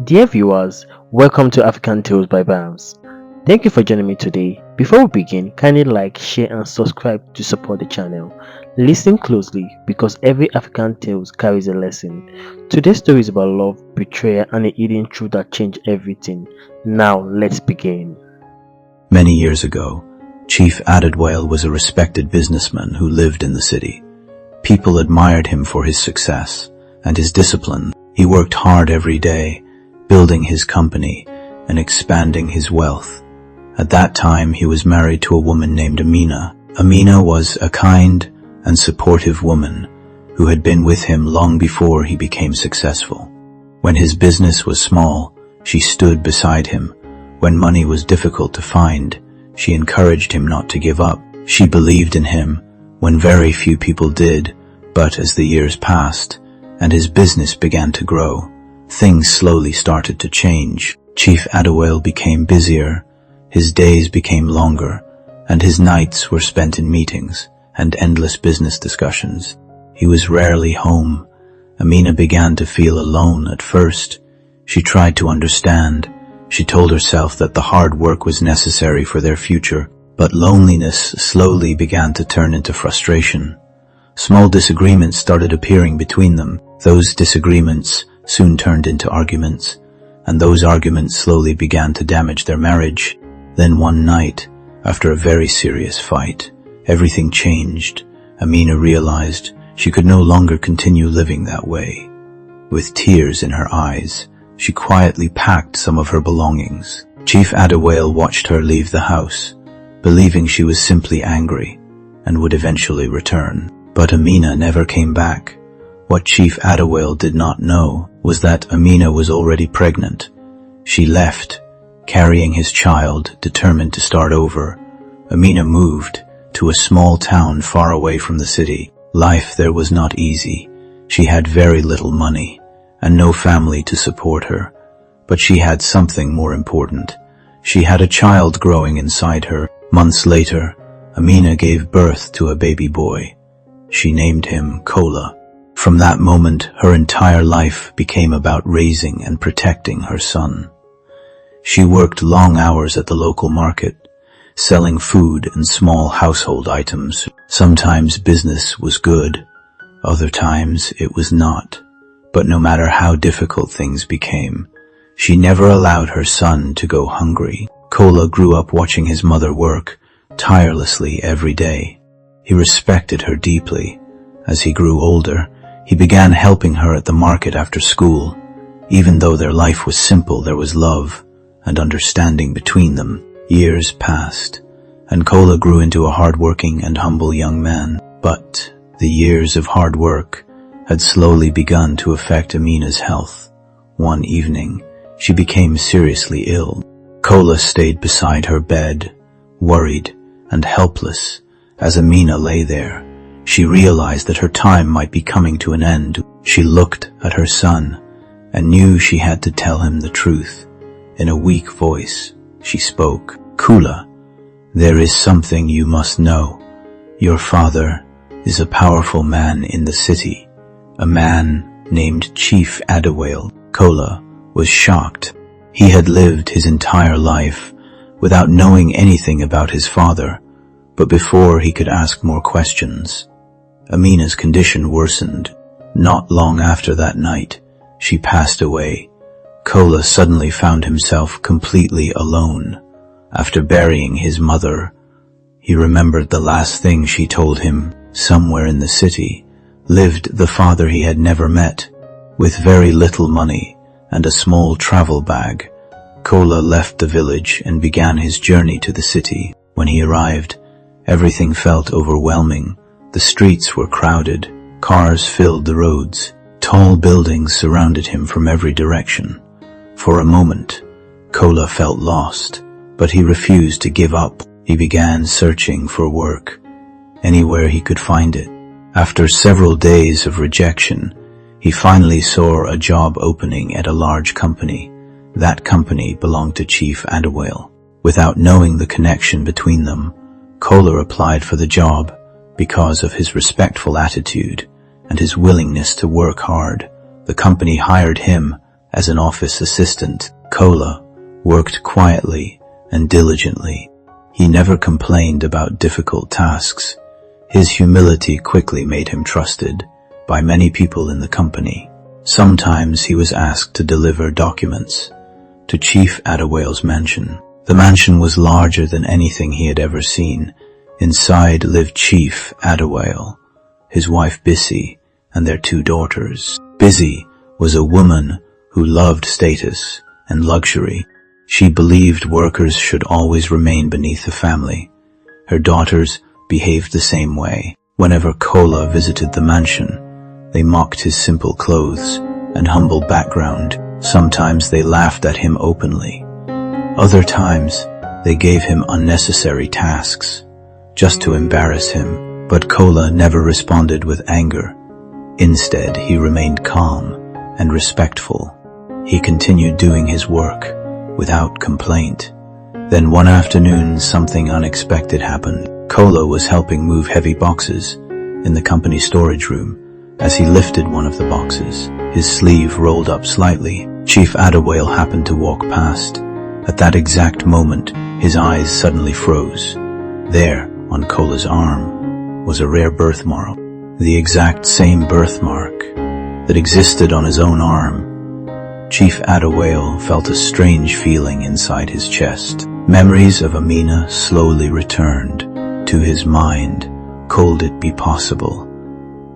Dear viewers, welcome to African Tales by Bams. Thank you for joining me today. Before we begin, kindly like, share and subscribe to support the channel. Listen closely because every African Tales carries a lesson. Today's story is about love, betrayal and a hidden truth that changed everything. Now let's begin. Many years ago, Chief Adedwale was a respected businessman who lived in the city. People admired him for his success and his discipline. He worked hard every day, building his company and expanding his wealth. At that time, he was married to a woman named Amina. Amina was a kind and supportive woman who had been with him long before he became successful. When his business was small, she stood beside him. When money was difficult to find, she encouraged him not to give up. She believed in him when very few people did, but as the years passed and his business began to grow, things slowly started to change. Chief Adewale became busier, his days became longer, and his nights were spent in meetings and endless business discussions. He was rarely home. Amina began to feel alone at first. She tried to understand. She told herself that the hard work was necessary for their future, but loneliness slowly began to turn into frustration. Small disagreements started appearing between them. Those disagreements soon turned into arguments, and those arguments slowly began to damage their marriage. Then one night, after a very serious fight, everything changed. Amina realized she could no longer continue living that way. With tears in her eyes, she quietly packed some of her belongings. Chief Adewale watched her leave the house, believing she was simply angry and would eventually return. But Amina never came back. What Chief Adewale did not know was that Amina was already pregnant. She left, carrying his child, determined to start over. Amina moved to a small town far away from the city. Life there was not easy. She had very little money and no family to support her. But she had something more important. She had a child growing inside her. Months later, Amina gave birth to a baby boy. She named him Kola. From that moment, her entire life became about raising and protecting her son. She worked long hours at the local market, selling food and small household items. Sometimes business was good, other times it was not. But no matter how difficult things became, she never allowed her son to go hungry. Kola grew up watching his mother work tirelessly every day. He respected her deeply. As he grew older, he began helping her at the market after school. Even though their life was simple, there was love and understanding between them. Years passed, and Kola grew into a hard-working and humble young man. But the years of hard work had slowly begun to affect Amina's health. One evening, she became seriously ill. Kola stayed beside her bed, worried and helpless. As Amina lay there, she realized that her time might be coming to an end. She looked at her son and knew she had to tell him the truth. In a weak voice, she spoke. "Kula, there is something you must know. Your father is a powerful man in the city, a man named Chief Adewale." Kola was shocked. He had lived his entire life without knowing anything about his father, but before he could ask more questions, Amina's condition worsened. Not long after that night, she passed away. Kola suddenly found himself completely alone. After burying his mother, he remembered the last thing she told him. Somewhere in the city lived the father he had never met. With very little money and a small travel bag, Kola left the village and began his journey to the city. When he arrived, everything felt overwhelming. The streets were crowded, cars filled the roads, tall buildings surrounded him from every direction. For a moment, Kola felt lost, but he refused to give up. He began searching for work, anywhere he could find it. After several days of rejection, he finally saw a job opening at a large company. That company belonged to Chief Adewale. Without knowing the connection between them, Kola applied for the job. Because of his respectful attitude and his willingness to work hard, the company hired him As an office assistant, Kola worked quietly and diligently. He never complained about difficult tasks. His humility quickly made him trusted by many people in the company. Sometimes he was asked to deliver documents to Chief Adewale's mansion. The mansion was larger than anything he had ever seen. Inside lived Chief Adewale, his wife Bissy, and their 2 daughters. Bissy was a woman who loved status and luxury. She believed workers should always remain beneath the family. Her daughters behaved the same way. Whenever Kola visited the mansion, they mocked his simple clothes and humble background. Sometimes they laughed at him openly. Other times, they gave him unnecessary tasks just to embarrass him. But Kola never responded with anger. Instead, he remained calm and respectful. He continued doing his work without complaint. Then one afternoon, something unexpected happened. Kola was helping move heavy boxes in the company storage room. As he lifted one of the boxes, his sleeve rolled up slightly. Chief Adewale happened to walk past. At that exact moment, his eyes suddenly froze. There, on Kola's arm, was a rare birthmark. The exact same birthmark that existed on his own arm. Chief Adewale felt a strange feeling inside his chest. Memories of Amina slowly returned to his mind. Could it be possible?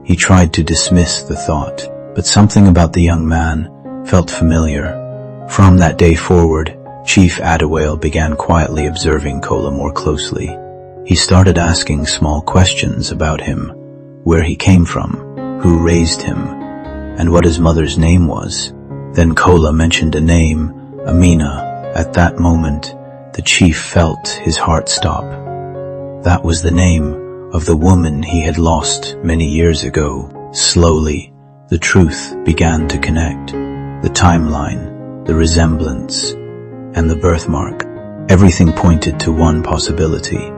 He tried to dismiss the thought, but something about the young man felt familiar. From that day forward, Chief Adewale began quietly observing Kola more closely. He started asking small questions about him, where he came from, who raised him, and what his mother's name was. Then Kola mentioned a name, Amina. At that moment, the chief felt his heart stop. That was the name of the woman he had lost many years ago. Slowly, the truth began to connect. The timeline, the resemblance, and the birthmark. Everything pointed to one possibility.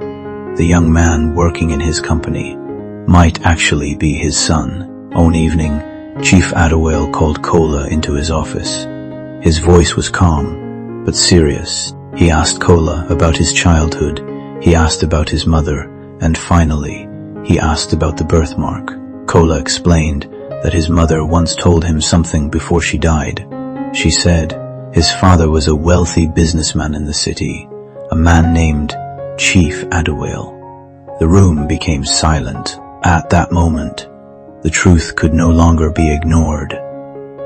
The young man working in his company might actually be his son. One evening, Chief Adewale called Kola into his office. His voice was calm, but serious. He asked Kola about his childhood. He asked about his mother. And finally, he asked about the birthmark. Kola explained that his mother once told him something before she died. She said his father was a wealthy businessman in the city, a man named Chief Adewale. The room became silent. At that moment, the truth could no longer be ignored.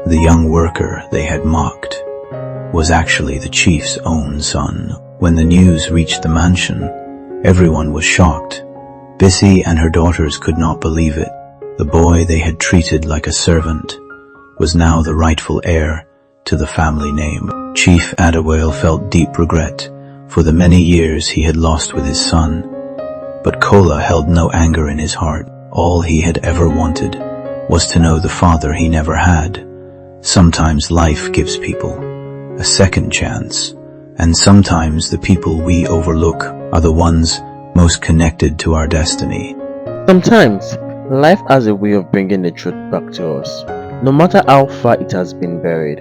The young worker they had mocked was actually the chief's own son. When the news reached the mansion, everyone was shocked. Bissy and her daughters could not believe it. The boy they had treated like a servant was now the rightful heir to the family name. Chief Adewale felt deep regret for the many years he had lost with his son. But Kola held no anger in his heart. All he had ever wanted was to know the father he never had. Sometimes life gives people a second chance, and sometimes the people we overlook are the ones most connected to our destiny. Sometimes, life has a way of bringing the truth back to us, no matter how far it has been buried.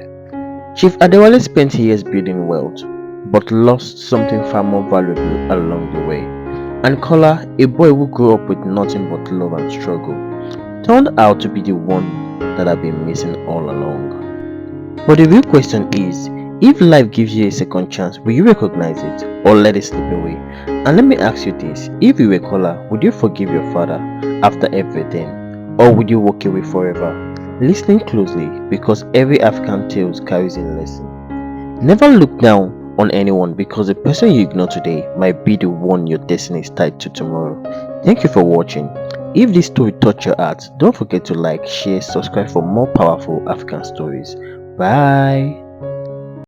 Chief Adewale spent years building wealth, but lost something far more valuable along the way. And Kola, a boy who grew up with nothing but love and struggle, turned out to be the one that had been missing all along. But the real question is, if life gives you a second chance, will you recognize it or let it slip away? And let me ask you this, if you were Kola, would you forgive your father after everything, or would you walk away forever? Listen closely, because every African tale carries a lesson. Never look down on anyone, because the person you ignore today might be the one your destiny is tied to tomorrow. Thank you for watching. If this story touched your heart, don't forget to like, share, subscribe for more powerful African stories. Bye.